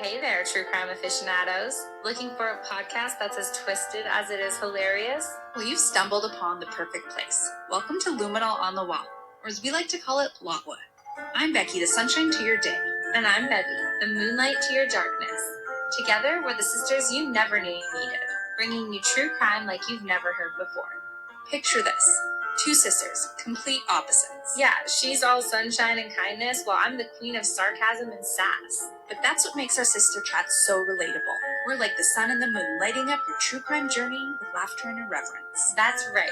Hey there, true crime aficionados. Looking for a podcast that's as twisted as it is hilarious? Well, you've stumbled upon the perfect place. Welcome to Luminal on the Wall, or as we like to call it, Lotwa. I'm Becky, the sunshine to your day. And I'm Betty, the moonlight to your darkness. Together, we're the sisters you never knew you needed, bringing you true crime like you've never heard before. Picture this. Two sisters, complete opposites. Yeah, she's all sunshine and kindness, while I'm the queen of sarcasm and sass. But that's what makes our sister chat so relatable. We're like the sun and the moon, lighting up your true crime journey with laughter and irreverence. That's right.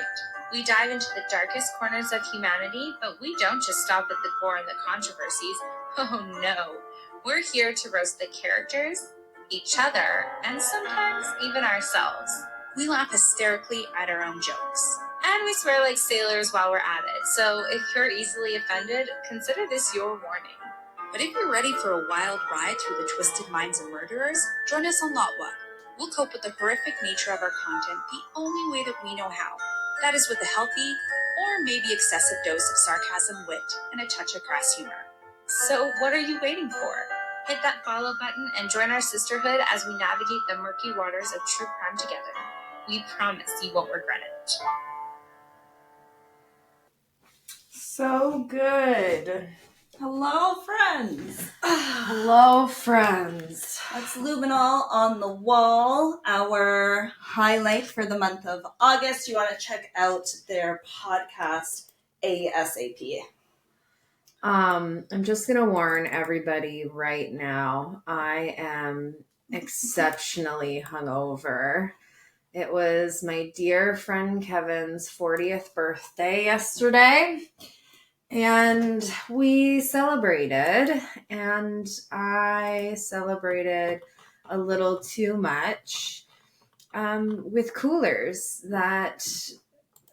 We dive into the darkest corners of humanity, but we don't just stop at the gore and the controversies. Oh no. We're here to roast the characters, each other, and sometimes even ourselves. We laugh hysterically at our own jokes. And we swear like sailors while we're at it. So if you're easily offended, consider this your warning. But if you're ready for a wild ride through the twisted minds of murderers, join us on Lotwa. We'll cope with the horrific nature of our content the only way that we know how. That is with a healthy, or maybe excessive dose of sarcasm, wit, and a touch of crass humor. So what are you waiting for? Hit that follow button and join our sisterhood as we navigate the murky waters of true crime together. We promise you won't regret it. So good. Hello, friends. Hello, friends. That's Luminal on the Wall, our highlight for the month of August. You want to check out their podcast ASAP. I'm just going to warn everybody right now. I am exceptionally hungover. It was my dear friend Kevin's 40th birthday yesterday. And we celebrated, and I celebrated a little too much with coolers that,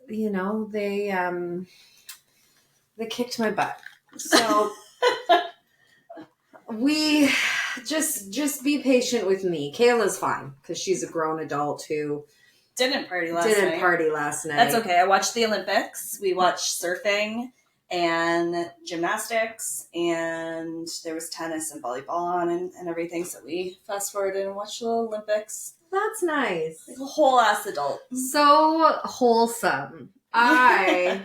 you know, they kicked my butt. So we just be patient with me. Kayla's fine because she's a grown adult who Didn't party last night. That's okay. I watched the Olympics. We watched surfing and gymnastics, and there was tennis and volleyball on and everything. So we fast forwarded and watched the Olympics. That's nice. Like a whole ass adult. So wholesome. I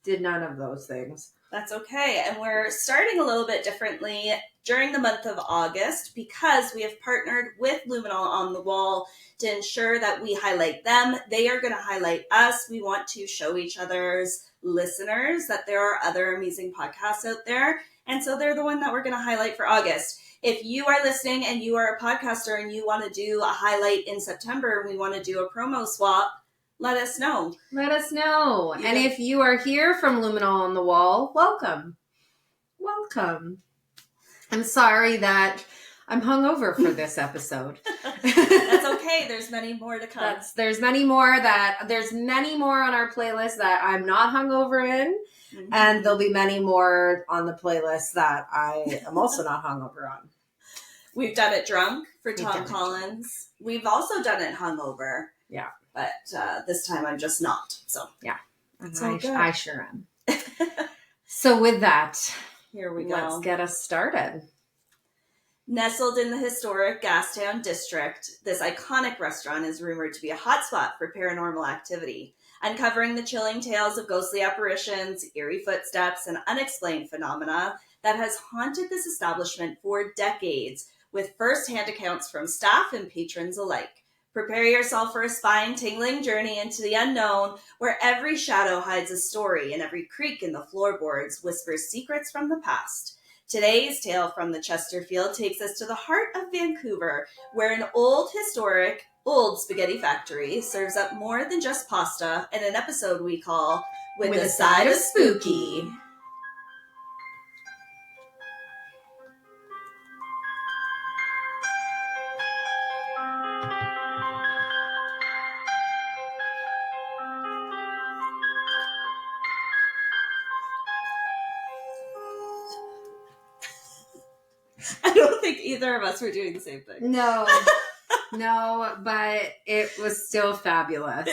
did none of those things. That's okay. And we're starting a little bit differently during the month of August because we have partnered with Luminal on the Wall to ensure that we highlight them. They are going to highlight us. We want to show each other's listeners that there are other amazing podcasts out there. And so they're the one that we're going to highlight for August. If you are listening and you are a podcaster and you want to do a highlight in September and we want to do a promo swap, let us know. Let us know. And if you are here from Luminal on the Wall, welcome. Welcome. I'm sorry that I'm hungover for this episode. That's okay. There's many more to come. There's many more on our playlist that I'm not hungover in. Mm-hmm. And there'll be many more on the playlist that I am also not hungover on. We've done it drunk for Tom Collins. We've also done it hungover. Yeah. But this time I'm just not. So yeah, I sure am. So with that, here we go. Let's get us started. Nestled in the historic Gastown district, this iconic restaurant is rumored to be a hotspot for paranormal activity, uncovering the chilling tales of ghostly apparitions, eerie footsteps, and unexplained phenomena that has haunted this establishment for decades, with first-hand accounts from staff and patrons alike. Prepare yourself for a spine-tingling journey into the unknown, where every shadow hides a story and every creak in the floorboards whispers secrets from the past. Today's tale from the Chesterfield takes us to the heart of Vancouver, where an historic spaghetti factory serves up more than just pasta in an episode we call With a Side of Spooky. I don't think either of us were doing the same thing. No, but it was still fabulous.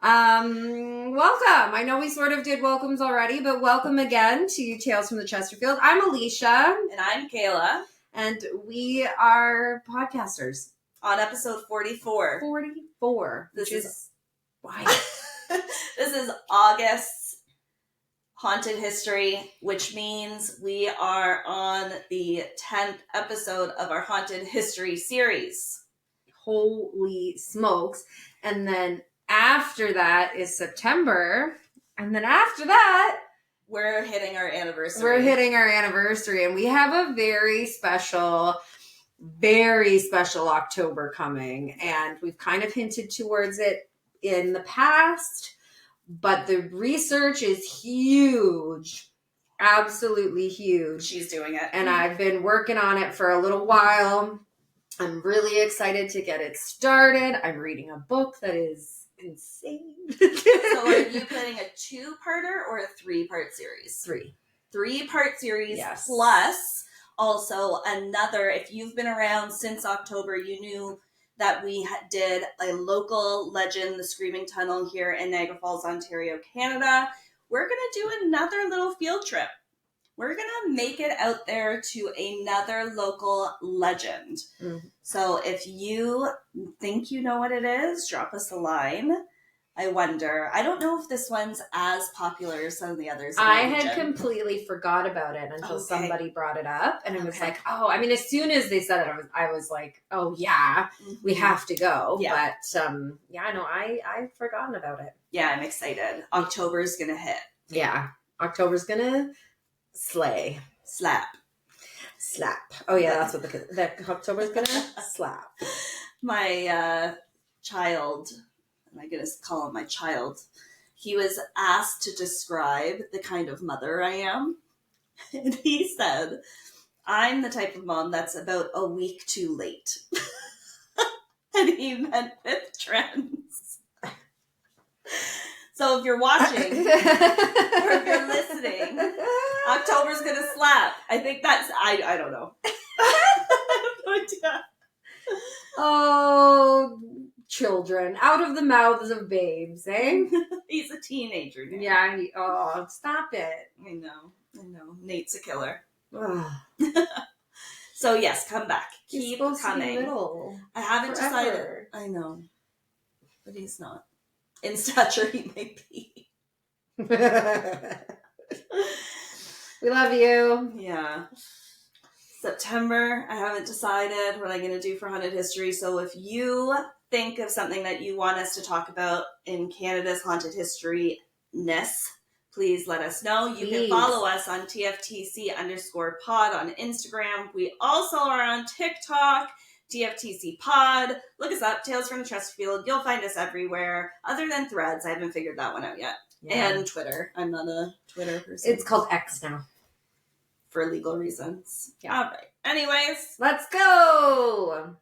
Welcome. I know we sort of did welcomes already, but welcome again to Tales from the Chesterfield. I'm Alicia. And I'm Kayla. And we are podcasters. On episode 44. 44. This which is why? This is August's Haunted History, which means we are on the 10th episode of our Haunted History series. Holy smokes. And then after that is September. And then after that, we're hitting our anniversary. And we have a very special October coming. And we've kind of hinted towards it in the past. But the research is huge. Absolutely huge. She's doing it. And I've been working on it for a little while. I'm really excited to get it started. I'm reading a book that is insane. So are you planning a 2-parter or a 3-part series? 3-part series, yes. Plus also another, if you've been around since October, you knew that we did a local legend, the Screaming Tunnel here in Niagara Falls, Ontario, Canada. We're going to do another little field trip. We're going to make it out there to another local legend. Mm-hmm. So if you think you know what it is, drop us a line. I wonder. I don't know if this one's as popular as some of the others. I had completely forgot about it until somebody brought it up. And it was like, oh, I mean, as soon as they said it, I was like, oh, yeah, we have to go. Yeah. But, I've forgotten about it. Yeah, I'm excited. October's going to hit. Yeah. October's going to slay. Slap. Oh, yeah, that's what the October's going to slap. My child... I'm going to call him my child. He was asked to describe the kind of mother I am. And he said, I'm the type of mom that's about a week too late. And he meant with trends. So if you're watching, or if you're listening, October's going to slap. I think that's, I don't know. I have no idea. Oh, children out of the mouths of babes, eh? He's a teenager now. Yeah. Stop it. I know. Nate's a killer. Ugh. So yes, come back. He's Keep supposed coming. To be little. I haven't decided. I know, but he's not. In stature, he might be. We love you. Yeah. September, I haven't decided what I'm going to do for Haunted History. So if you think of something that you want us to talk about in Canada's Haunted History-ness, please let us know. You can follow us on TFTC_pod on Instagram. We also are on TikTok, TFTC Pod. Look us up, Tales from the Chesterfield. You'll find us everywhere, other than Threads. I haven't figured that one out yet. Yeah. And Twitter. I'm not a Twitter person. It's called X now. For legal reasons. Yeah. All right. Anyways. Let's go!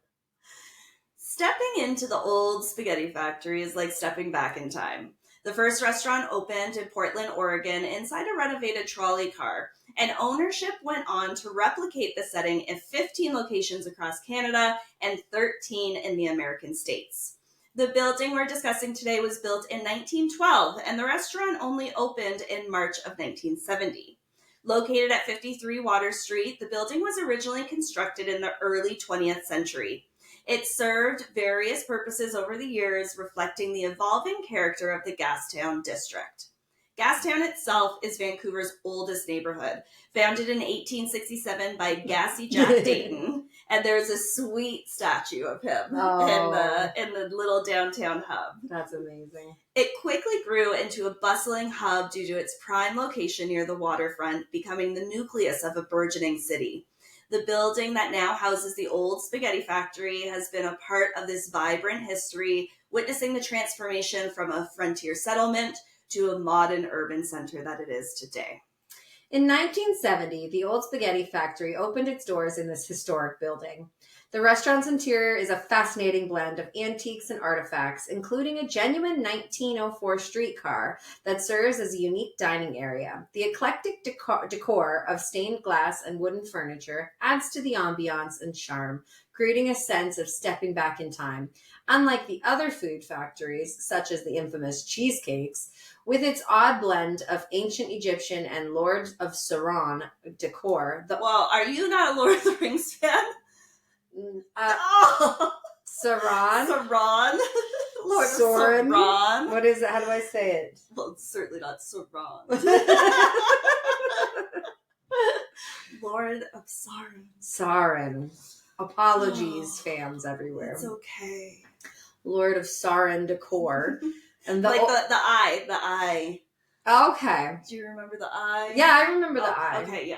Stepping into the old spaghetti factory is like stepping back in time. The first restaurant opened in Portland, Oregon, inside a renovated trolley car, and ownership went on to replicate the setting in 15 locations across Canada and 13 in the American states. The building we're discussing today was built in 1912, and the restaurant only opened in March of 1970. Located at 53 Water Street, the building was originally constructed in the early 20th century. It served various purposes over the years, reflecting the evolving character of the Gastown district. Gastown itself is Vancouver's oldest neighborhood, founded in 1867 by Gassy Jack Dayton, and there's a sweet statue of him in the little downtown hub. That's amazing. It quickly grew into a bustling hub due to its prime location near the waterfront, becoming the nucleus of a burgeoning city. The building that now houses the old spaghetti factory has been a part of this vibrant history, witnessing the transformation from a frontier settlement to a modern urban center that it is today. In 1970, the old spaghetti factory opened its doors in this historic building. The restaurant's interior is a fascinating blend of antiques and artifacts, including a genuine 1904 streetcar that serves as a unique dining area. The eclectic decor of stained glass and wooden furniture adds to the ambiance and charm, creating a sense of stepping back in time. Unlike the other food factories, such as the infamous cheesecakes, with its odd blend of ancient Egyptian and Lord of Saran decor, Well, are you not a Lord of the Rings fan? Saran? Saran? Lord Soren? of Saran? What is it? How do I say it? Well, it's certainly not Saran. Lord of Saran. Saran. Apologies, fans everywhere. It's okay. Lord of Saran decor. And Like the eye. Okay. Do you remember the eye? Yeah, I remember the eye. Okay, yeah.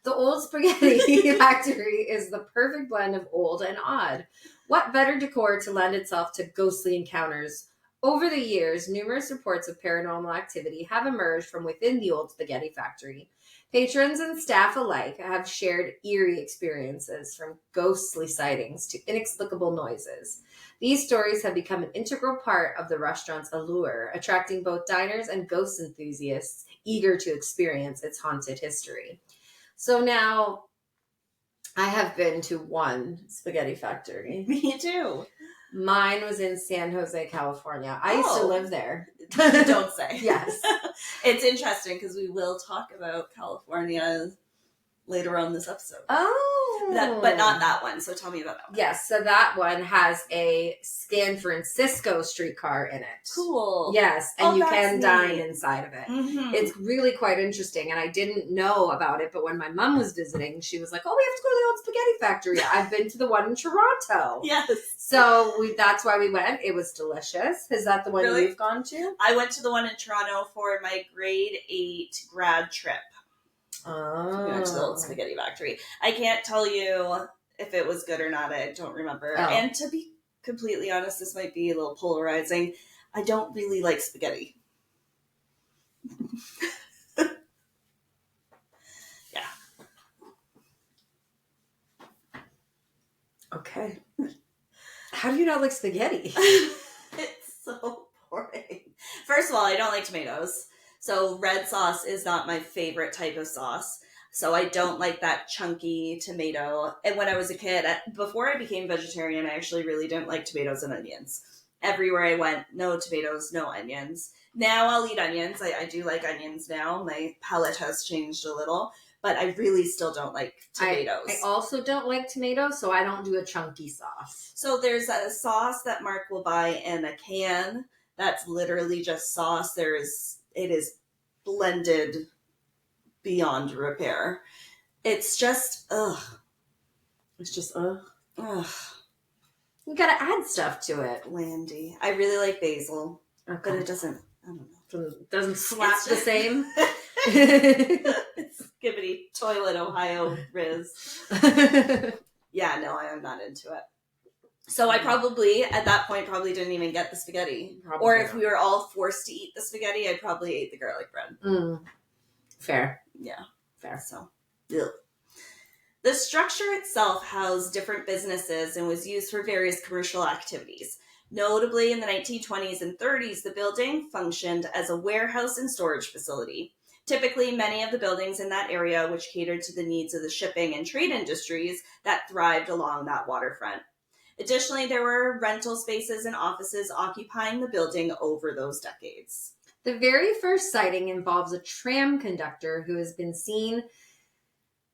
The old spaghetti factory is the perfect blend of old and odd. What better decor to lend itself to ghostly encounters? Over the years, numerous reports of paranormal activity have emerged from within the old spaghetti factory. Patrons and staff alike have shared eerie experiences, from ghostly sightings to inexplicable noises. These stories have become an integral part of the restaurant's allure, attracting both diners and ghost enthusiasts eager to experience its haunted history. So now, I have been to one spaghetti factory. Me too. Mine was in San Jose, California. I used to live there. Don't say. Yes. It's interesting because we will talk about California later on this episode. Oh. But not that one. So tell me about that one. Yes, so that one has a San Francisco streetcar in it. Cool. Yes, and you can neat. dine inside of it. Mm-hmm. It's really quite interesting, and I didn't know about it, but when my mom was visiting, she was like, oh, we have to go to the old spaghetti factory. I've been to the one in Toronto. Yes. So that's why we went. It was delicious. Is that the one Really? you've gone to? I went to the one in Toronto for my grade 8 grad trip. Oh. We went to the old spaghetti factory. I can't tell you if it was good or not. I don't remember. Oh. And to be completely honest, this might be a little polarizing. I don't really like spaghetti. Yeah. Okay. How do you not like spaghetti? It's so boring. First of all, I don't like tomatoes. So red sauce is not my favorite type of sauce. So I don't like that chunky tomato. And when I was a kid, before I became vegetarian, I actually really didn't like tomatoes and onions. Everywhere I went, no tomatoes, no onions. Now I'll eat onions. I do like onions now. My palate has changed a little. But I really still don't like tomatoes. I also don't like tomatoes, so I don't do a chunky sauce. So there's a sauce that Mark will buy in a can that's literally just sauce. It is blended beyond repair. It's just, ugh. It's just, ugh. Ugh. You gotta add stuff to it. Blandy. I really like basil, Okay. but it doesn't, I don't know. Doesn't slap It's the just- same. It's skibbity toilet Ohio Riz. Yeah, no, I am not into it. So I probably, at that point, didn't even get the spaghetti. Probably Or if not. we were all forced to eat the spaghetti, I probably ate the garlic bread. Fair. Yeah. Fair. So, ugh. The structure itself housed different businesses and was used for various commercial activities. Notably, in the 1920s and 30s, the building functioned as a warehouse and storage facility. Typically, many of the buildings in that area which catered to the needs of the shipping and trade industries that thrived along that waterfront. Additionally, there were rental spaces and offices occupying the building over those decades. The very first sighting involves a tram conductor who has been seen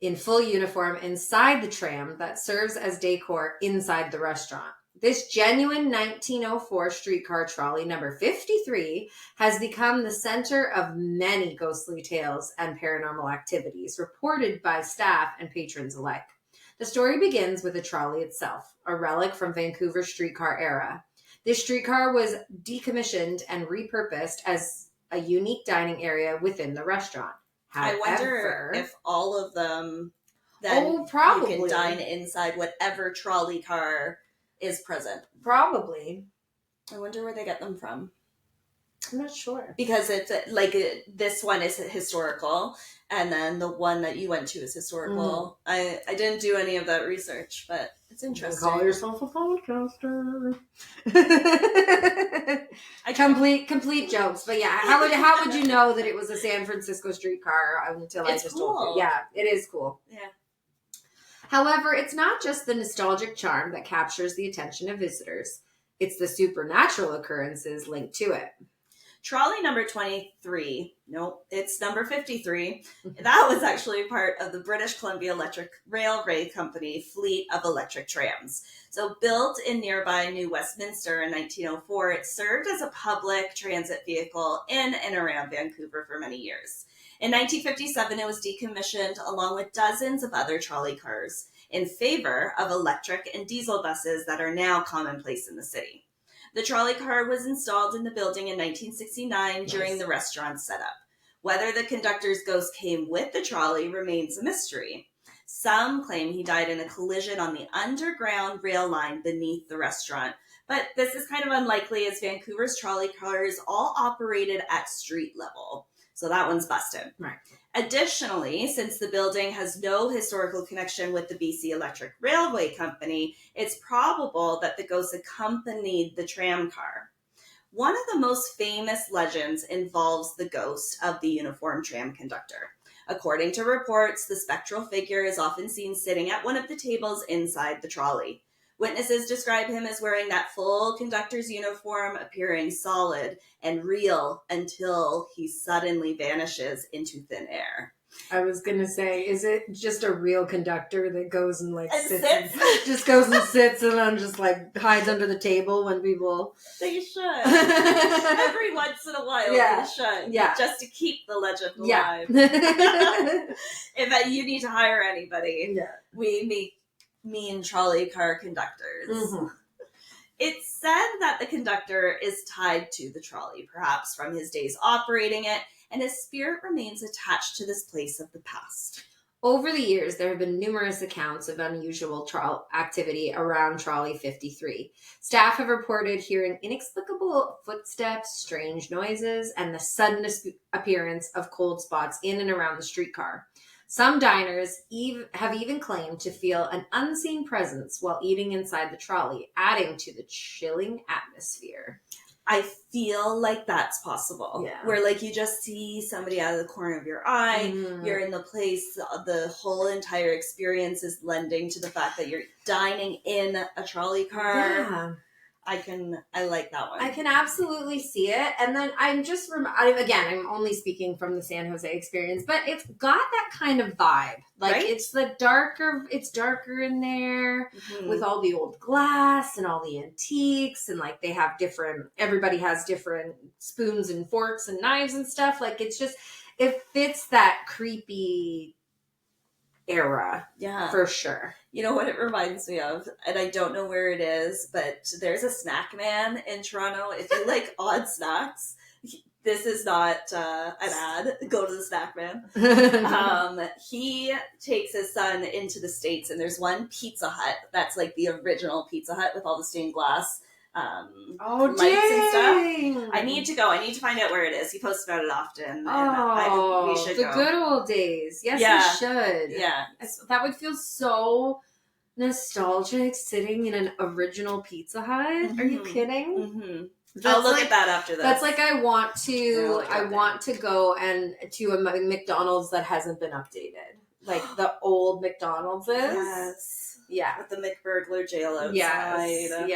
in full uniform inside the tram that serves as decor inside the restaurant. This genuine 1904 streetcar trolley, number 53, has become the center of many ghostly tales and paranormal activities reported by staff and patrons alike. The story begins with the trolley itself, a relic from Vancouver's streetcar era. This streetcar was decommissioned and repurposed as a unique dining area within the restaurant. However, I wonder if all of them then probably. you can dine inside whatever trolley car is present. Probably. I wonder where they get them from. I'm not sure. Because it's this one is historical, and then the one that you went to is historical. I didn't do any of that research, but it's interesting. Call yourself a podcaster. Complete jokes, but yeah, how would you know that it was a San Francisco streetcar until I just told you? Yeah, it is cool. Yeah. However, it's not just the nostalgic charm that captures the attention of visitors. It's the supernatural occurrences linked to it. Trolley number 23, nope, it's number 53. That was actually part of the British Columbia Electric Railway Company fleet of electric trams. So built in nearby New Westminster in 1904, it served as a public transit vehicle in and around Vancouver for many years. In 1957, it was decommissioned along with dozens of other trolley cars in favor of electric and diesel buses that are now commonplace in the city. The trolley car was installed in the building in 1969 during the restaurant's setup. Whether the conductor's ghost came with the trolley remains a mystery. Some claim he died in a collision on the underground rail line beneath the restaurant, but this is kind of unlikely as Vancouver's trolley cars all operated at street level. So that one's busted. Right. Additionally, since the building has no historical connection with the BC Electric Railway Company, it's probable that the ghost accompanied the tram car. One of the most famous legends involves the ghost of the uniformed tram conductor. According to reports, the spectral figure is often seen sitting at one of the tables inside the trolley. Witnesses describe him as wearing that full conductor's uniform, appearing solid and real until he suddenly vanishes into thin air. I was going to say, is it just a real conductor that goes and sits? Just goes and sits and then just hides under the table when people... They should. Every once in a while, they should. Yeah. Just to keep the legend alive. Yeah. If you need to hire anybody, we make mean trolley car conductors. Mm-hmm. It's said that the conductor is tied to the trolley, perhaps from his days operating it, and his spirit remains attached to this place of the past. Over the years, there have been numerous accounts of unusual activity around Trolley 53. Staff have reported hearing inexplicable footsteps, strange noises, and the sudden appearance of cold spots in and around the streetcar. Some diners have even claimed to feel an unseen presence while eating inside the trolley, adding to the chilling atmosphere. I feel like that's possible. Yeah. Where you just see somebody out of the corner of your eye, you're in the place, the whole entire experience is lending to the fact that you're dining in a trolley car. Yeah. I like that one. I can absolutely see it. And then I'm just, I'm only speaking from the San Jose experience, but it's got that kind of vibe. Right? It's darker in there with all the old glass and all the antiques. And they have everybody has different spoons and forks and knives and stuff. It fits that creepy era. Yeah. For sure. You know what it reminds me of? And I don't know where it is, but there's a snack man in Toronto. If you like odd snacks, this is not an ad. Go to the snack man. He takes his son into the States, and there's one Pizza Hut that's the original Pizza Hut with all the stained glass lights and stuff. I need to go. I need to find out where it is. He posts about it often. And we should go. The good old days. Yes, we should. Yeah. That would feel so nostalgic, sitting in an original Pizza Hut. Mm-hmm. Are you kidding? Mm-hmm. I'll look at that after this. That's I want to go and to a McDonald's that hasn't been updated. The old McDonald's is. Yes. Yeah. With the McBurglar jail outside. Yes.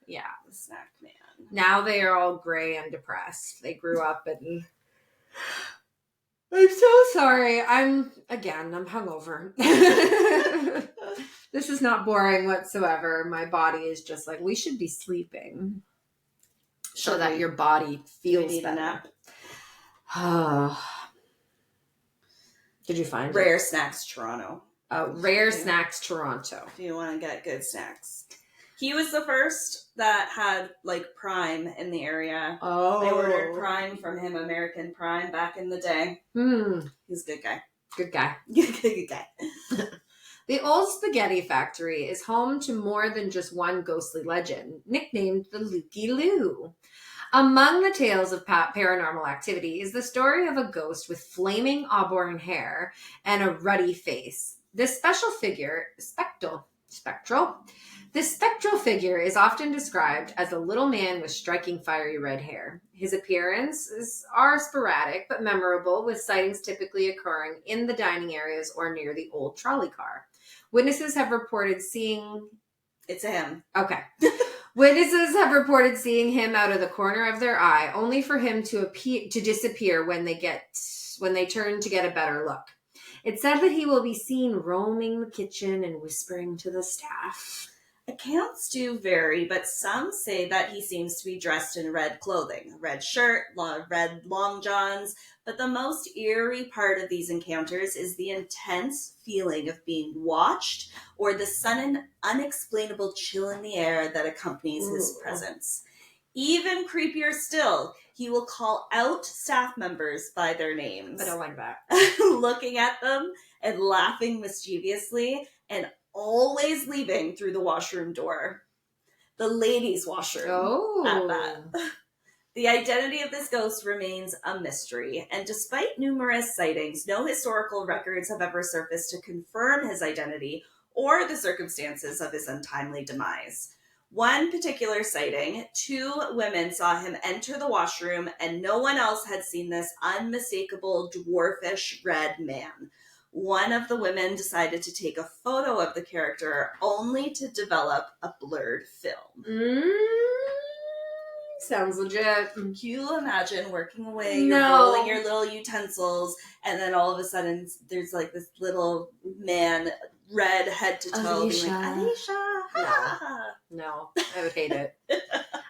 Yeah. The snack man. Now they are all gray and depressed. They grew up and... I'm so sorry. I'm hungover. This is not boring whatsoever. My body is just we should be sleeping. So that your body feels better. Did you find Rare Snacks Toronto? Rare Snacks Toronto. If you want to get good snacks. He was the first that had Prime in the area. Oh. I ordered Prime from him, American Prime, back in the day. He's a good guy. Good guy. Good guy. The Old Spaghetti Factory is home to more than just one ghostly legend, nicknamed the Looky Loo. Among the tales of paranormal activity is the story of a ghost with flaming auburn hair and a ruddy face. This spectral figure is often described as a little man with striking fiery red hair. His appearances are sporadic but memorable, with sightings typically occurring in the dining areas or near the old trolley car. Witnesses have reported seeing... It's him. Okay. Witnesses have reported seeing him out of the corner of their eye, only for him to disappear when they turn to get a better look. It's said that he will be seen roaming the kitchen and whispering to the staff. Accounts do vary, but some say that he seems to be dressed in red clothing, a red shirt, red long johns, but the most eerie part of these encounters is the intense feeling of being watched or the sudden unexplainable chill in the air that accompanies his presence. Even creepier still, he will call out staff members by their names. I don't like that. Looking at them and laughing mischievously and always leaving through the washroom door. The ladies' washroom at that. The identity of this ghost remains a mystery, and despite numerous sightings, no historical records have ever surfaced to confirm his identity or the circumstances of his untimely demise. One particular sighting, 2 women saw him enter the washroom, and no one else had seen this unmistakable dwarfish red man. One of the women decided to take a photo of the character only to develop a blurred film. Sounds legit. Can you imagine working away, you're rolling your little utensils, and then all of a sudden there's like this little man, red head to toe, being like, Alicia! No, I would hate it.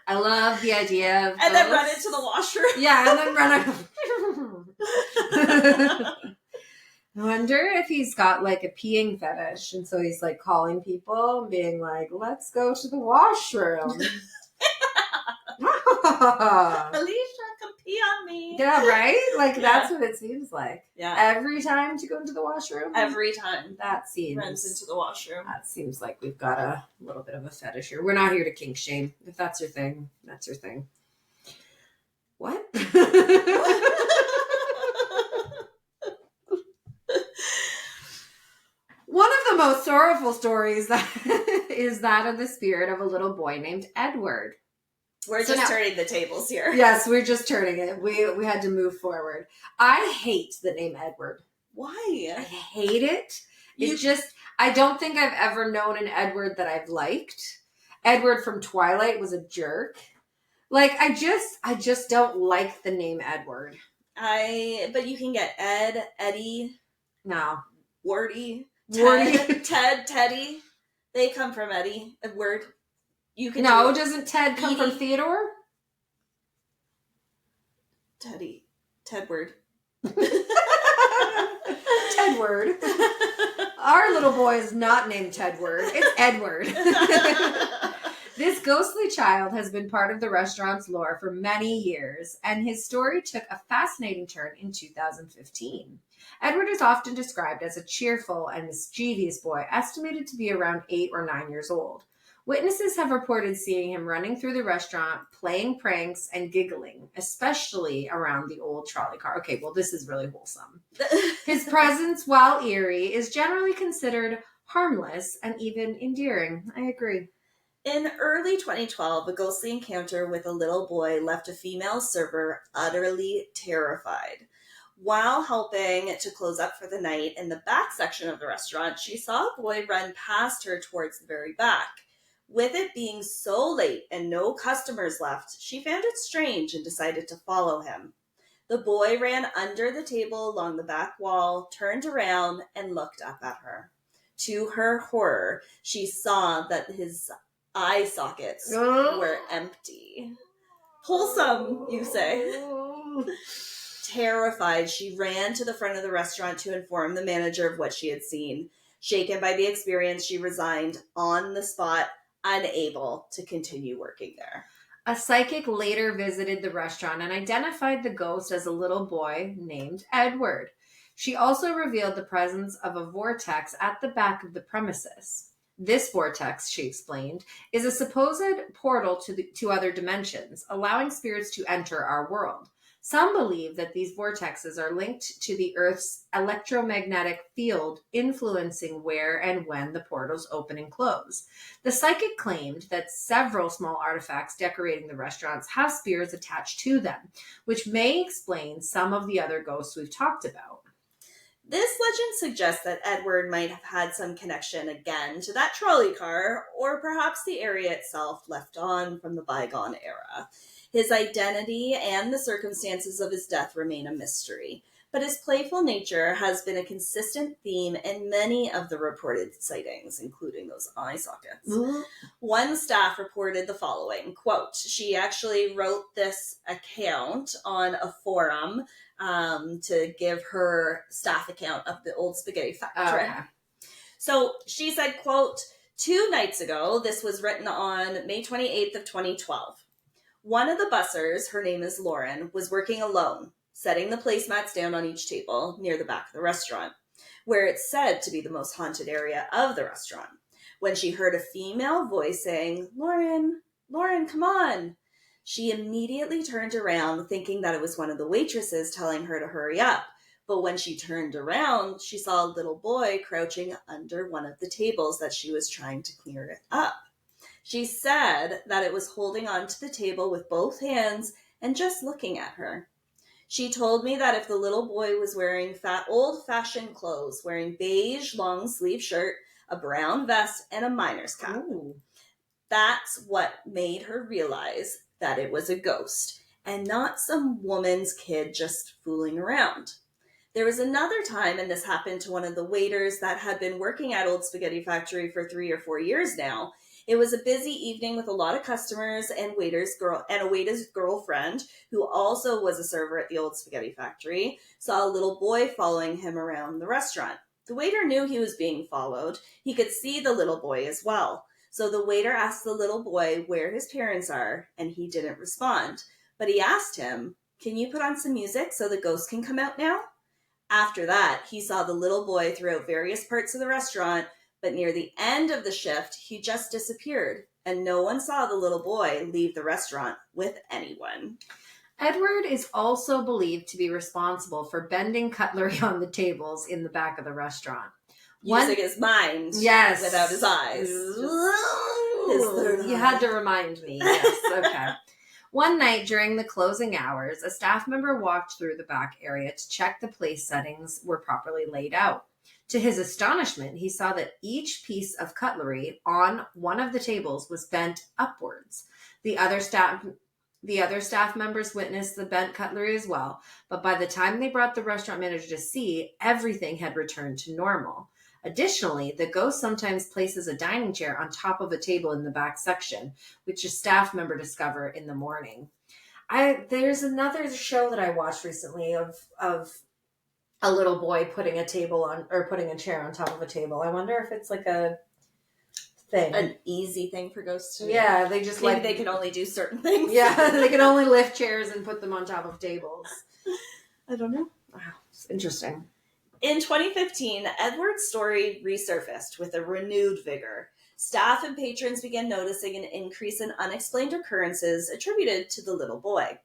I love the idea of and then run into the washroom. Yeah, and then run out. I wonder if he's got like a peeing fetish, and so he's like calling people and being like, let's go to the washroom. Alicia, come pee on me. Yeah, right? Like, that's what it seems like. Yeah. Every time to go into the washroom? Every time. That seems... Runs into the washroom. That seems like we've got a little bit of a fetish here. We're not here to kink shame. If that's your thing, that's your thing. What? One of the most sorrowful stories is that of the spirit of a little boy named Edward. We're just turning the tables here. Yes, we're just turning it. We had to move forward. I hate the name Edward. Why? I hate it. I don't think I've ever known an Edward that I've liked. Edward from Twilight was a jerk. Like, I just don't like the name Edward. But you can get Ed, Eddie. No. Wardy. Ted, Teddy. They come from Eddie, a word. You can doesn't Ted come from Theodore? Tedward. Tedward. Our little boy is not named Tedward. It's Edward. This ghostly child has been part of the restaurant's lore for many years, and his story took a fascinating turn in 2015. Edward is often described as a cheerful and mischievous boy, estimated to be around 8 or 9 years old. Witnesses have reported seeing him running through the restaurant, playing pranks, and giggling, especially around the old trolley car. Okay, well, this is really wholesome. His presence, while eerie, is generally considered harmless and even endearing. I agree. In early 2012, a ghostly encounter with a little boy left a female server utterly terrified. While helping to close up for the night in the back section of the restaurant, she saw a boy run past her towards the very back. With it being so late and no customers left, she found it strange and decided to follow him. The boy ran under the table along the back wall, turned around, and looked up at her. To her horror, she saw that his eye sockets were empty. Wholesome, you say. Terrified, she ran to the front of the restaurant to inform the manager of what she had seen. Shaken by the experience, she resigned on the spot, unable to continue working there. A psychic later visited the restaurant and identified the ghost as a little boy named Edward. She also revealed the presence of a vortex at the back of the premises. This vortex, she explained, is a supposed portal to other dimensions, allowing spirits to enter our world. Some believe that these vortexes are linked to the Earth's electromagnetic field, influencing where and when the portals open and close. The psychic claimed that several small artifacts decorating the restaurants have spirits attached to them, which may explain some of the other ghosts we've talked about. This legend suggests that Edward might have had some connection again to that trolley car, or perhaps the area itself left on from the bygone era. His identity and the circumstances of his death remain a mystery, but his playful nature has been a consistent theme in many of the reported sightings, including those eye sockets. Mm-hmm. One staff reported the following, quote, she actually wrote this account on a forum to give her staff account of the old spaghetti factory. Okay. So she said, quote, 2 nights ago, this was written on May 28th of 2012. One of the bussers, her name is Lauren, was working alone, setting the placemats down on each table near the back of the restaurant, where it's said to be the most haunted area of the restaurant, when she heard a female voice saying, Lauren, come on. She immediately turned around, thinking that it was one of the waitresses telling her to hurry up. But when she turned around, she saw a little boy crouching under one of the tables that she was trying to clear it up. She said that it was holding onto the table with both hands and just looking at her. She told me that if the little boy was wearing old-fashioned clothes, wearing beige long-sleeve shirt, a brown vest, and a miner's cap, ooh, that's what made her realize that it was a ghost and not some woman's kid just fooling around. There was another time, and this happened to one of the waiters that had been working at Old Spaghetti Factory for 3 or 4 years now. It was a busy evening with a lot of customers and a waiter's girlfriend, who also was a server at the Old Spaghetti Factory, saw a little boy following him around the restaurant. The waiter knew he was being followed. He could see the little boy as well. So the waiter asked the little boy where his parents are, and he didn't respond. But he asked him, can you put on some music so the ghost can come out now? After that, he saw the little boy throughout various parts of the restaurant, but near the end of the shift, he just disappeared, and no one saw the little boy leave the restaurant with anyone. Edward is also believed to be responsible for bending cutlery on the tables in the back of the restaurant. Using his mind, yes, without his eyes. You had to remind me. Yes, okay. One night during the closing hours, a staff member walked through the back area to check the place settings were properly laid out. To his astonishment, he saw that each piece of cutlery on one of the tables was bent upwards. The other staff members witnessed the bent cutlery as well, but by the time they brought the restaurant manager to see, everything had returned to normal. Additionally, the ghost sometimes places a dining chair on top of a table in the back section, which a staff member discovered in the morning. There's another show that I watched recently of a little boy putting a chair on top of a table. I wonder if it's like a thing. An easy thing for ghosts to do. Yeah, they just maybe they can only do certain things. Yeah, they can only lift chairs and put them on top of tables. I don't know. Wow, it's interesting. In 2015, Edward's story resurfaced with a renewed vigor. Staff and patrons began noticing an increase in unexplained occurrences attributed to the little boy.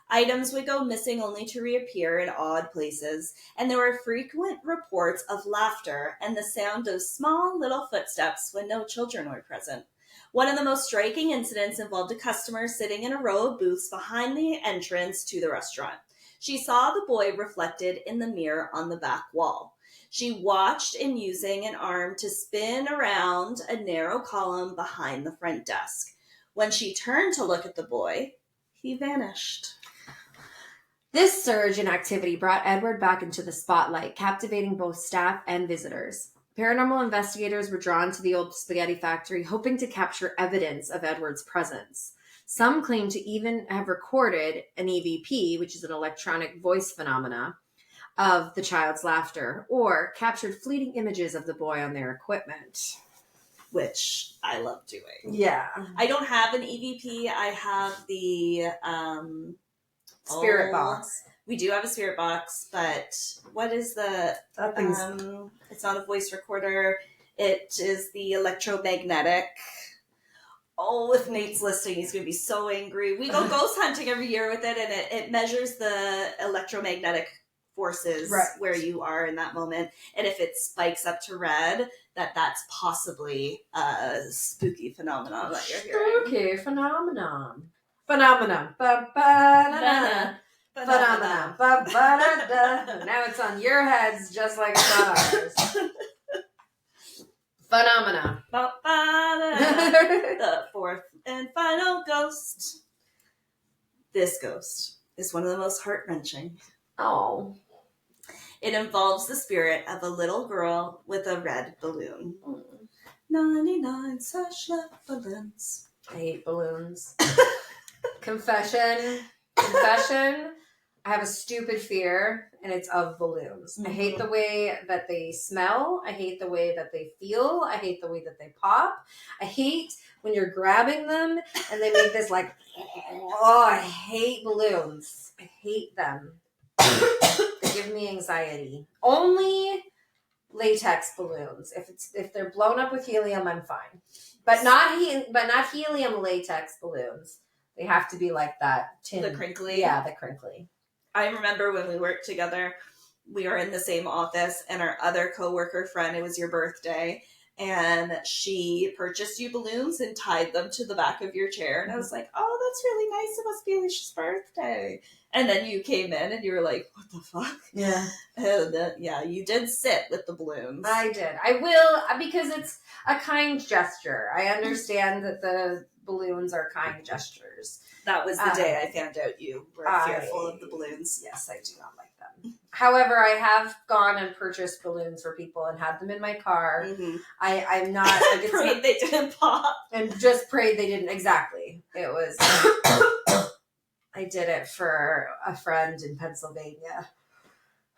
Items would go missing only to reappear in odd places, and there were frequent reports of laughter and the sound of small little footsteps when no children were present. One of the most striking incidents involved a customer sitting in a row of booths behind the entrance to the restaurant. She saw the boy reflected in the mirror on the back wall. She watched him using an arm to spin around a narrow column behind the front desk. When she turned to look at the boy, he vanished. This surge in activity brought Edward back into the spotlight, captivating both staff and visitors. Paranormal investigators were drawn to the Old Spaghetti Factory, hoping to capture evidence of Edward's presence. Some claim to even have recorded an EVP, which is an electronic voice phenomena, of the child's laughter, or captured fleeting images of the boy on their equipment. Which I love doing. Yeah. I don't have an EVP. I have the spirit box. We do have a spirit box, but what is the... That thing's... it's not a voice recorder. It is the electromagnetic. Oh, if Nate's listening, he's going to be so angry. We go ghost hunting every year with it, and it measures the electromagnetic forces where you are in that moment. And if it spikes up to red, that's possibly a spooky phenomenon that you're hearing. Spooky phenomenon. Phenomenon. Ba-ba-da-da. Phenomenon. Ba-ba-da-da. Now it's on your heads just like it's on ours. Phenomena. The fourth and final ghost. This ghost is one of the most heart-wrenching. Oh. It involves the spirit of a little girl with a red balloon. 99 such left balloons. I hate balloons. Confession. I have a stupid fear, and it's of balloons. I hate the way that they smell. I hate the way that they feel. I hate the way that they pop. I hate when you're grabbing them, and they make this like, oh, I hate balloons. I hate them. They give me anxiety. Only latex balloons. If they're blown up with helium, I'm fine. But not helium latex balloons. They have to be like that tin. The crinkly? Yeah, the crinkly. I remember when we worked together, we were in the same office, and our other coworker friend, it was your birthday, and she purchased you balloons and tied them to the back of your chair. And I was like, oh, that's really nice. It must be Alicia's birthday. And then you came in and you were like, what the fuck? Yeah. And you did sit with the balloons. I did. I will, because it's a kind gesture. I understand that the balloons are kind gestures. That was the day I found out you were fearful of the balloons. Yes, I do not like them. However, I have gone and purchased balloons for people and had them in my car. Mm-hmm. I'm not... Like, prayed they didn't pop. And just prayed they didn't. Exactly. It was... I did it for a friend in Pennsylvania.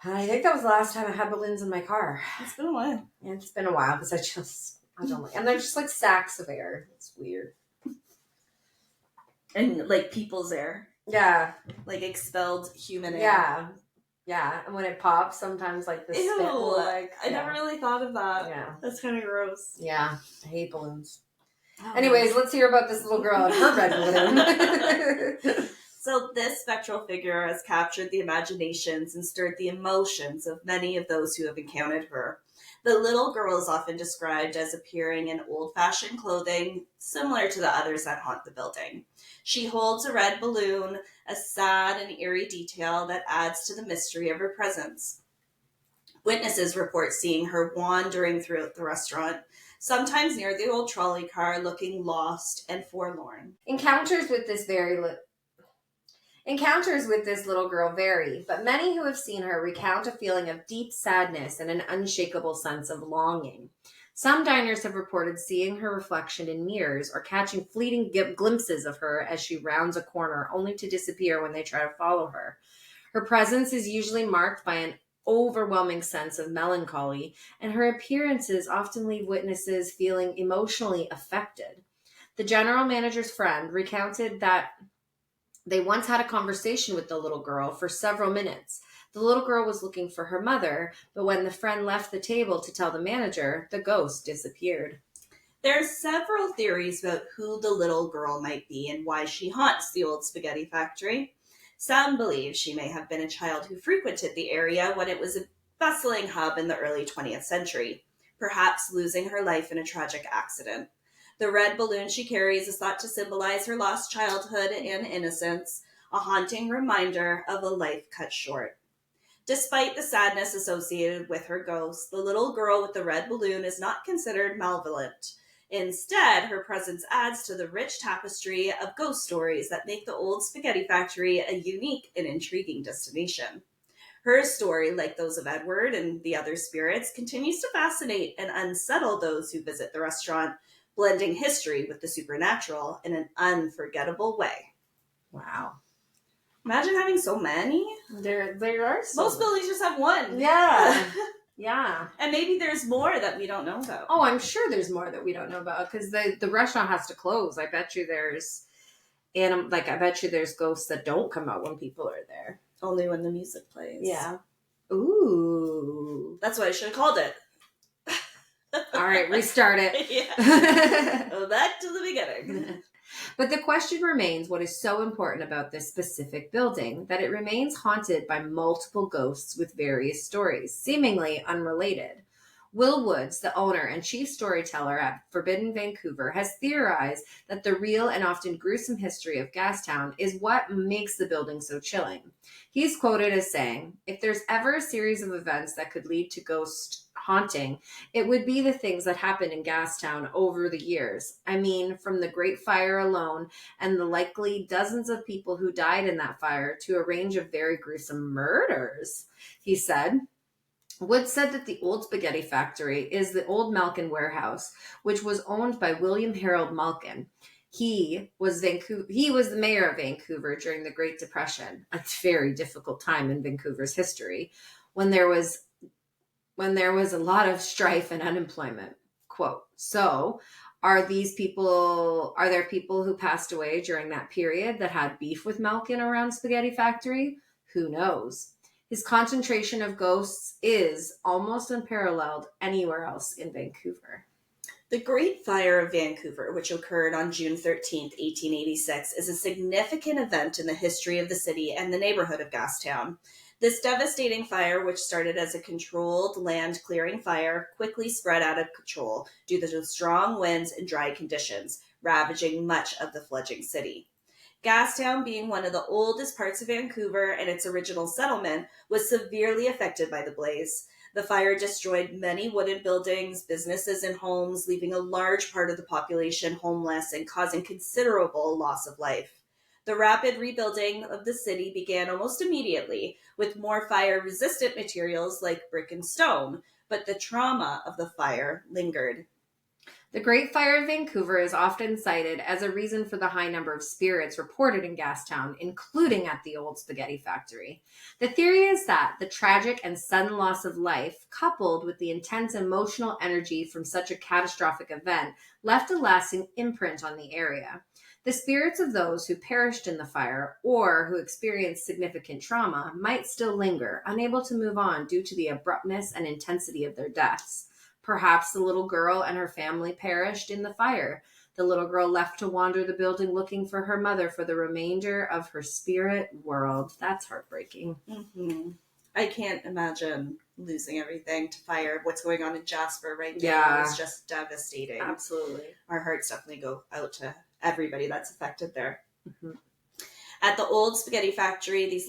And I think that was the last time I had balloons in my car. It's been a while. Yeah, it's been a while because I don't like... And they're just like sacks of air. It's weird. And like people's air. Yeah. Like expelled human air. Yeah. Yeah. And when it pops, sometimes like the spit will like... I never really thought of that. Yeah. That's kind of gross. Yeah. I hate balloons. Oh. Anyways, let's hear about this little girl and her red balloon. So this spectral figure has captured the imaginations and stirred the emotions of many of those who have encountered her. The little girl is often described as appearing in old-fashioned clothing, similar to the others that haunt the building. She holds a red balloon, a sad and eerie detail that adds to the mystery of her presence. Witnesses report seeing her wandering throughout the restaurant, sometimes near the old trolley car, looking lost and forlorn. Encounters with this little girl vary, but many who have seen her recount a feeling of deep sadness and an unshakable sense of longing. Some diners have reported seeing her reflection in mirrors or catching fleeting glimpses of her as she rounds a corner, only to disappear when they try to follow her. Her presence is usually marked by an overwhelming sense of melancholy, and her appearances often leave witnesses feeling emotionally affected. The general manager's friend recounted that they once had a conversation with the little girl for several minutes. The little girl was looking for her mother, but when the friend left the table to tell the manager, the ghost disappeared. There are several theories about who the little girl might be and why she haunts the old spaghetti factory. Some believe she may have been a child who frequented the area when it was a bustling hub in the early 20th century, perhaps losing her life in a tragic accident. The red balloon she carries is thought to symbolize her lost childhood and innocence, a haunting reminder of a life cut short. Despite the sadness associated with her ghost, the little girl with the red balloon is not considered malevolent. Instead, her presence adds to the rich tapestry of ghost stories that make the old spaghetti factory a unique and intriguing destination. Her story, like those of Edward and the other spirits, continues to fascinate and unsettle those who visit the restaurant, blending history with the supernatural in an unforgettable way. Wow. Imagine having so many. There are so Most buildings just have one. Yeah. Yeah. And maybe there's more that we don't know about. Oh, I'm sure there's more that we don't know about because the restaurant has to close. I bet you I bet you there's ghosts that don't come out when people are there. Only when the music plays. Yeah. Ooh. That's what I should have called it. All All right, restart it. Yeah. Well, back to the beginning. But the question remains, what is so important about this specific building that it remains haunted by multiple ghosts with various stories, seemingly unrelated. Will Woods, the owner and chief storyteller at Forbidden Vancouver, has theorized that the real and often gruesome history of Gastown is what makes the building so chilling. He's quoted as saying, "If there's ever a series of events that could lead to ghost haunting, it would be the things that happened in Gastown over the years. I mean, from the Great Fire alone and the likely dozens of people who died in that fire to a range of very gruesome murders," he said. Wood said that the old spaghetti factory is the old Malkin warehouse, which was owned by William Harold Malkin. He was the mayor of Vancouver during the Great Depression, a very difficult time in Vancouver's history, when there was a lot of strife and unemployment. Quote, "So, are there people who passed away during that period that had beef with Malkin around Spaghetti Factory? Who knows? His concentration of ghosts is almost unparalleled anywhere else in Vancouver." The Great Fire of Vancouver, which occurred on June 13th, 1886, is a significant event in the history of the city and the neighborhood of Gastown. This devastating fire, which started as a controlled land-clearing fire, quickly spread out of control due to the strong winds and dry conditions, ravaging much of the fledgling city. Gastown, being one of the oldest parts of Vancouver and its original settlement, was severely affected by the blaze. The fire destroyed many wooden buildings, businesses, and homes, leaving a large part of the population homeless and causing considerable loss of life. The rapid rebuilding of the city began almost immediately, with more fire-resistant materials like brick and stone, but the trauma of the fire lingered. The Great Fire of Vancouver is often cited as a reason for the high number of spirits reported in Gastown, including at the old spaghetti factory. The theory is that the tragic and sudden loss of life, coupled with the intense emotional energy from such a catastrophic event, left a lasting imprint on the area. The spirits of those who perished in the fire or who experienced significant trauma might still linger, unable to move on due to the abruptness and intensity of their deaths. Perhaps the little girl and her family perished in the fire. The little girl left to wander the building looking for her mother for the remainder of her spirit world. That's heartbreaking. Mm-hmm. I can't imagine losing everything to fire. What's going on in Jasper right now Yeah. is just devastating. Absolutely. Our hearts definitely go out to everybody that's affected there. Mm-hmm. At the old spaghetti factory, these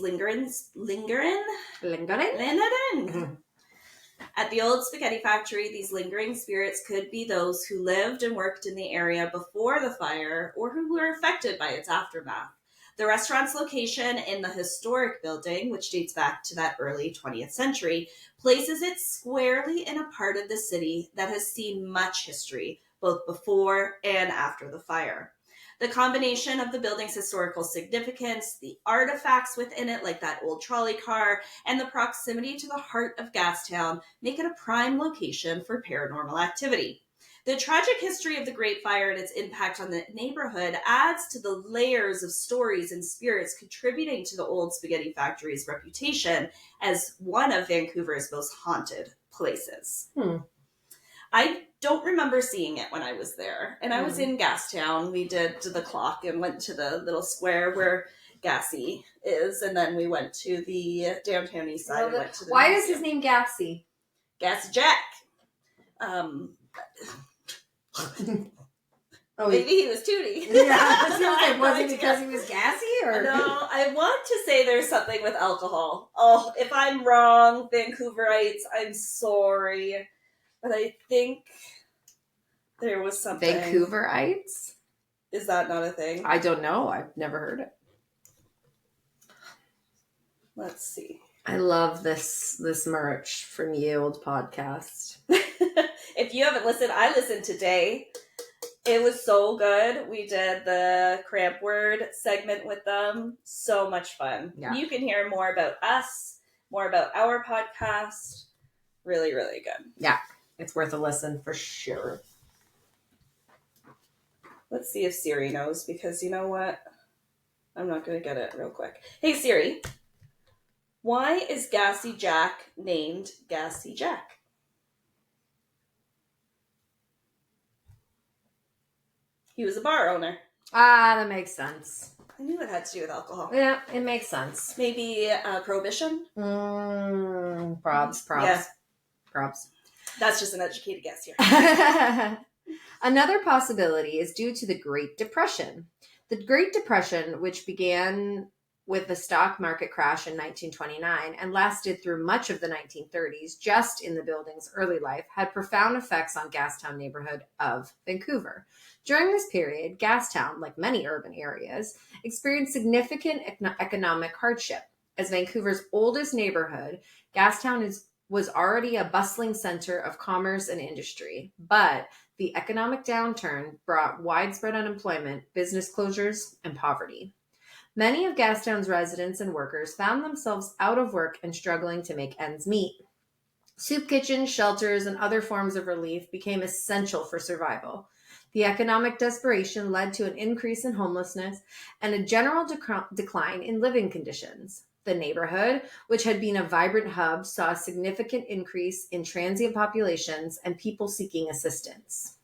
At the old spaghetti factory, these lingering spirits could be those who lived and worked in the area before the fire or who were affected by its aftermath. The restaurant's location in the historic building, which dates back to that early 20th century, places it squarely in a part of the city that has seen much history, both before and after the fire. The combination of the building's historical significance, the artifacts within it, like that old trolley car, and the proximity to the heart of Gastown make it a prime location for paranormal activity. The tragic history of the Great Fire and its impact on the neighborhood adds to the layers of stories and spirits contributing to the old spaghetti factory's reputation as one of Vancouver's most haunted places. I don't remember seeing it when I was there. And I was in Gastown. We did the clock and went to the little square where Gassy is. And then we went to the downtown east side. Why is his name Gassy? Gassy Jack. Maybe he was Tootie. Yeah, was it because he was gassy? Or? No, I want to say there's something with alcohol. Oh, if I'm wrong, Vancouverites, I'm sorry. But I think there was something. Vancouverites? Is that not a thing? I don't know. I've never heard it. Let's see. I love this merch from Ye Old Podcast. If you haven't listened, I listened today. It was so good. We did the cramp word segment with them. So much fun. Yeah. You can hear more about us, more about our podcast. Really, really good. Yeah. It's worth a listen for sure. Let's see if Siri knows, because you know what? I'm not going to get it real quick. Hey, Siri. Why is Gassy Jack named Gassy Jack? He was a bar owner. Ah, that makes sense. I knew it had to do with alcohol. Yeah, it makes sense. Maybe prohibition? Probs. Yeah. Probs. That's just an educated guess here. Another possibility is due to the Great Depression. The Great Depression, which began with the stock market crash in 1929 and lasted through much of the 1930s, just in the building's early life, had profound effects on Gastown neighborhood of Vancouver. During this period, Gastown, like many urban areas, experienced significant economic hardship. As Vancouver's oldest neighborhood, Gastown was already a bustling center of commerce and industry, but the economic downturn brought widespread unemployment, business closures, and poverty. Many of Gastown's residents and workers found themselves out of work and struggling to make ends meet. Soup kitchens, shelters, and other forms of relief became essential for survival. The economic desperation led to an increase in homelessness and a general decline in living conditions. The neighborhood, which had been a vibrant hub, saw a significant increase in transient populations and people seeking assistance.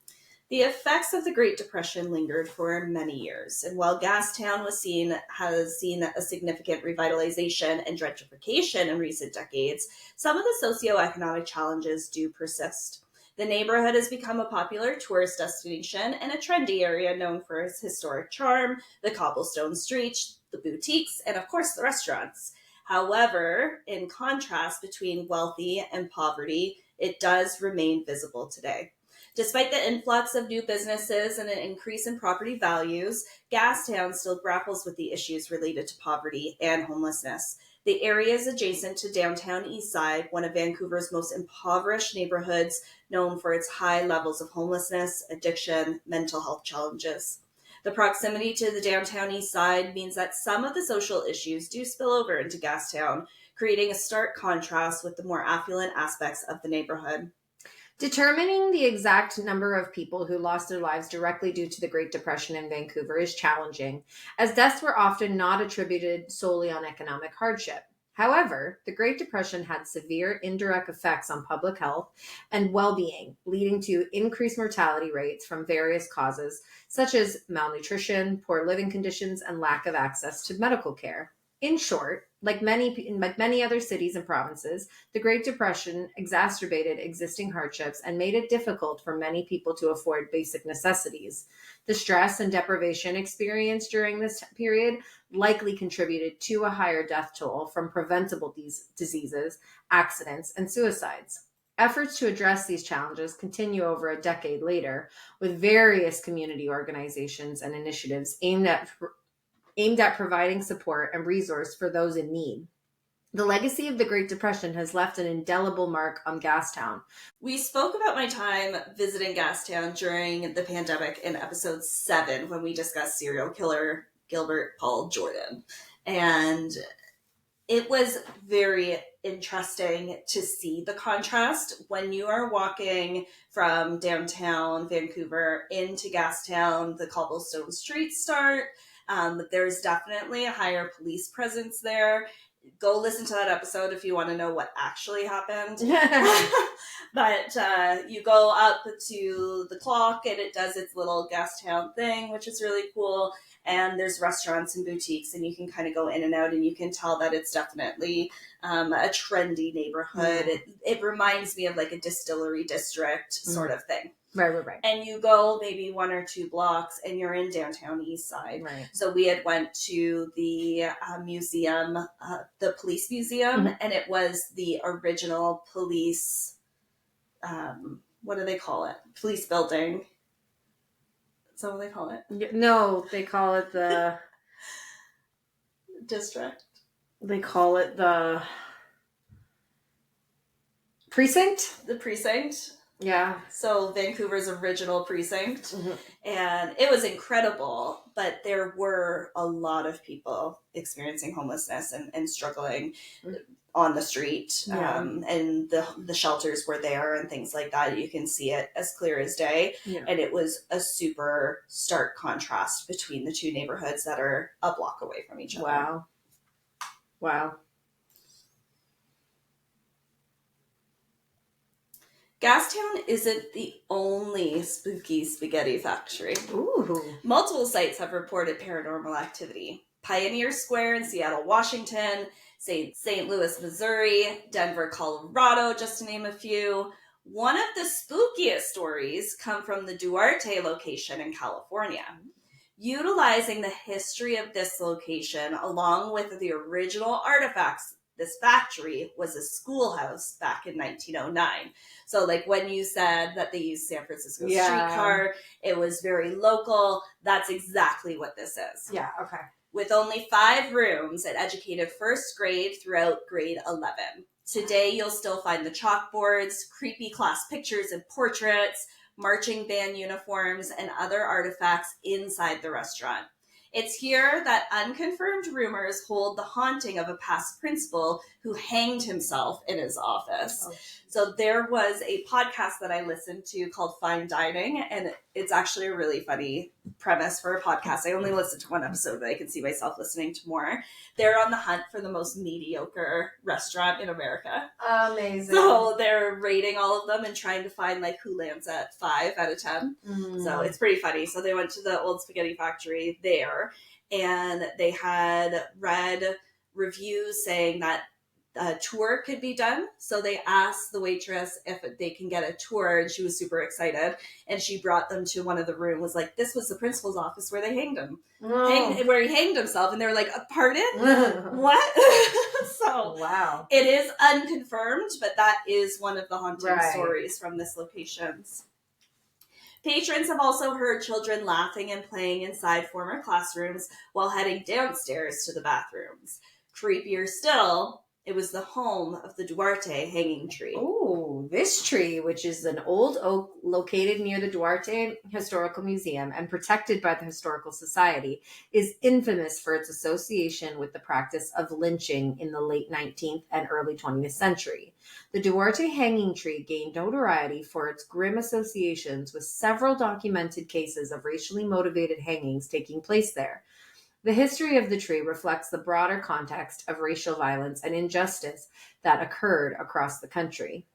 The effects of the Great Depression lingered for many years, and while Gastown has seen a significant revitalization and gentrification in recent decades, some of the socioeconomic challenges do persist. The neighborhood has become a popular tourist destination and a trendy area known for its historic charm, the cobblestone streets, the boutiques, and of course the restaurants. However, in contrast between wealthy and poverty, it does remain visible today. Despite the influx of new businesses and an increase in property values, Gastown still grapples with the issues related to poverty and homelessness. The area is adjacent to downtown Eastside, one of Vancouver's most impoverished neighborhoods, known for its high levels of homelessness, addiction, mental health challenges. The proximity to the downtown Eastside means that some of the social issues do spill over into Gastown, creating a stark contrast with the more affluent aspects of the neighborhood. Determining the exact number of people who lost their lives directly due to the Great Depression in Vancouver is challenging, as deaths were often not attributed solely on economic hardship. However, the Great Depression had severe indirect effects on public health and well-being, leading to increased mortality rates from various causes, such as malnutrition, poor living conditions, and lack of access to medical care. In short, like many other cities and provinces, the Great Depression exacerbated existing hardships and made it difficult for many people to afford basic necessities. The stress and deprivation experienced during this period likely contributed to a higher death toll from preventable diseases, accidents, and suicides. Efforts to address these challenges continue over a decade later, with various community organizations and initiatives aimed at providing support and resource for those in need. The legacy of the Great Depression has left an indelible mark on Gastown. We spoke about my time visiting Gastown during the pandemic in episode 7 when we discussed serial killer Gilbert Paul Jordan. And it was very interesting to see the contrast when you are walking from downtown Vancouver into Gastown. The cobblestone streets start. There's definitely a higher police presence there. Go listen to that episode if you want to know what actually happened. But you go up to the clock and it does its little Gastown thing, which is really cool. And there's restaurants and boutiques and you can kind of go in and out and you can tell that it's definitely a trendy neighborhood. It reminds me of like a distillery district sort of thing. Right. And you go maybe 1 or 2 blocks and you're in downtown Eastside. Right. So we had went to the museum, the police museum, and it was the original police, what do they call it? Police building. Is that what they call it? No, they call it the... District? They call it the... Precinct? The precinct. Yeah. So Vancouver's original precinct. And it was incredible, but there were a lot of people experiencing homelessness and struggling on the street. Yeah. And the shelters were there and things like that. You can see it as clear as day. Yeah. And it was a super stark contrast between the two neighborhoods that are a block away from each other. Wow. Gastown isn't the only spooky spaghetti factory. Ooh. Multiple sites have reported paranormal activity. Pioneer Square in Seattle, Washington, St. Louis, Missouri, Denver, Colorado, just to name a few. One of the spookiest stories come from the Duarte location in California. Utilizing the history of this location along with the original artifacts, this factory was a schoolhouse back in 1909. So like when you said that they used San Francisco streetcar, it was very local. That's exactly what this is. Yeah, okay. With only 5 rooms, it educated first grade throughout grade 11. Today, you'll still find the chalkboards, creepy class pictures and portraits, marching band uniforms, and other artifacts inside the restaurant. It's here that unconfirmed rumors hold the haunting of a past principal who hanged himself in his office. Oh. So there was a podcast that I listened to called Fine Dining, and it's actually a really funny premise for a podcast. I only listened to one episode, but I can see myself listening to more. They're on the hunt for the most mediocre restaurant in America. Amazing. So they're rating all of them and trying to find like who lands at 5 out of 10. So it's pretty funny. So they went to the old spaghetti factory there, and they had read reviews saying that a tour could be done. So they asked the waitress if they can get a tour, and she was super excited. And she brought them to one of the rooms, was like, this was the principal's office where they hanged him. Where he hanged himself. And they were like, pardon? What? So wow. It is unconfirmed, but that is one of the haunting stories from this location. Patrons have also heard children laughing and playing inside former classrooms while heading downstairs to the bathrooms. Creepier still, it was the home of the Duarte hanging tree. Oh, this tree, which is an old oak located near the Duarte Historical Museum and protected by the Historical Society, is infamous for its association with the practice of lynching in the late 19th and early 20th century. The Duarte hanging tree gained notoriety for its grim associations with several documented cases of racially motivated hangings taking place there. The history of the tree reflects the broader context of racial violence and injustice that occurred across the country.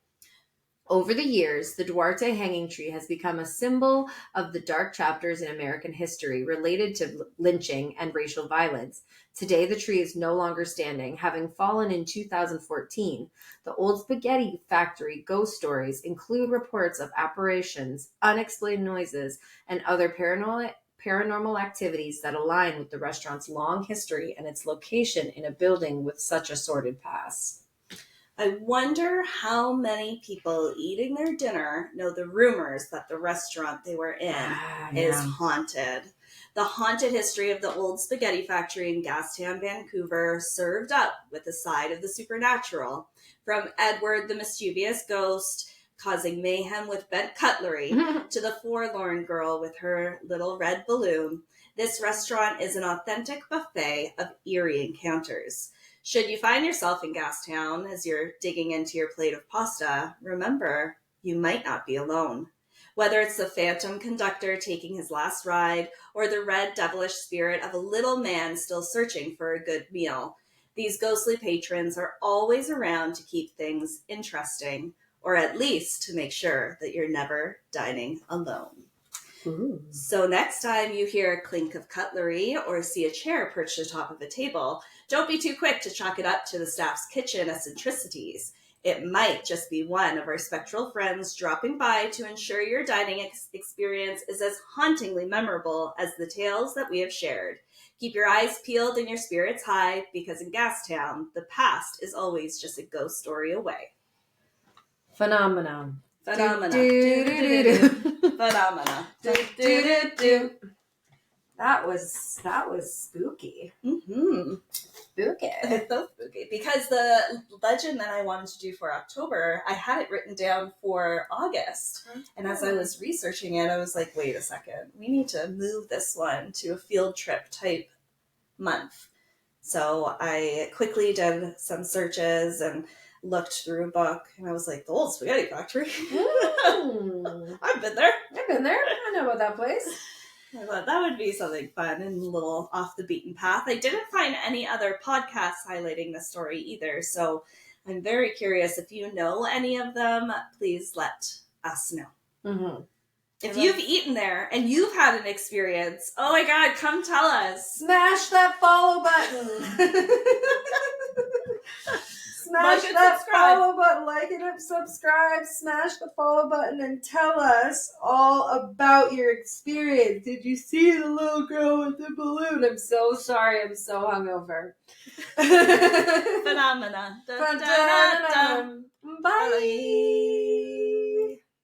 Over the years, the Duarte hanging tree has become a symbol of the dark chapters in American history related to lynching and racial violence. Today, the tree is no longer standing, having fallen in 2014. The old spaghetti factory ghost stories include reports of apparitions, unexplained noises, and other paranormal activities that align with the restaurant's long history and its location in a building with such a sordid past. I wonder how many people eating their dinner know the rumors that the restaurant they were in is haunted. The haunted history of the old spaghetti factory in Gastown, Vancouver, served up with a side of the supernatural. From Edward the mischievous ghost causing mayhem with bent cutlery to the forlorn girl with her little red balloon, this restaurant is an authentic buffet of eerie encounters. Should you find yourself in Gastown as you're digging into your plate of pasta, remember, you might not be alone. Whether it's the phantom conductor taking his last ride or the red devilish spirit of a little man still searching for a good meal, these ghostly patrons are always around to keep things interesting, or at least to make sure that you're never dining alone. Ooh. So next time you hear a clink of cutlery or see a chair perched atop of a table, don't be too quick to chalk it up to the staff's kitchen eccentricities. It might just be one of our spectral friends dropping by to ensure your dining experience is as hauntingly memorable as the tales that we have shared. Keep your eyes peeled and your spirits high, because in Gastown, the past is always just a ghost story away. Phenomenon. Phenomena. Phenomena. That was spooky. Mm-hmm. Spooky. It's so spooky. Because the legend that I wanted to do for October, I had it written down for August. And as I was researching it, I was like, wait a second. We need to move this one to a field trip type month. So I quickly did some searches and looked through a book, and I was like, the old spaghetti factory. I've been there. I know about that place. I thought that would be something fun and a little off the beaten path. I didn't find any other podcasts highlighting the story either, so I'm very curious. If you know any of them, please let us know. Mm-hmm. If you've eaten there and you've had an experience, oh my God, come tell us. Smash that follow button. Smash Like and that subscribe. follow button, like and subscribe, smash the follow button, and tell us all about your experience. Did you see the little girl with the balloon? I'm so sorry, I'm so hungover. Phenomena. Bye.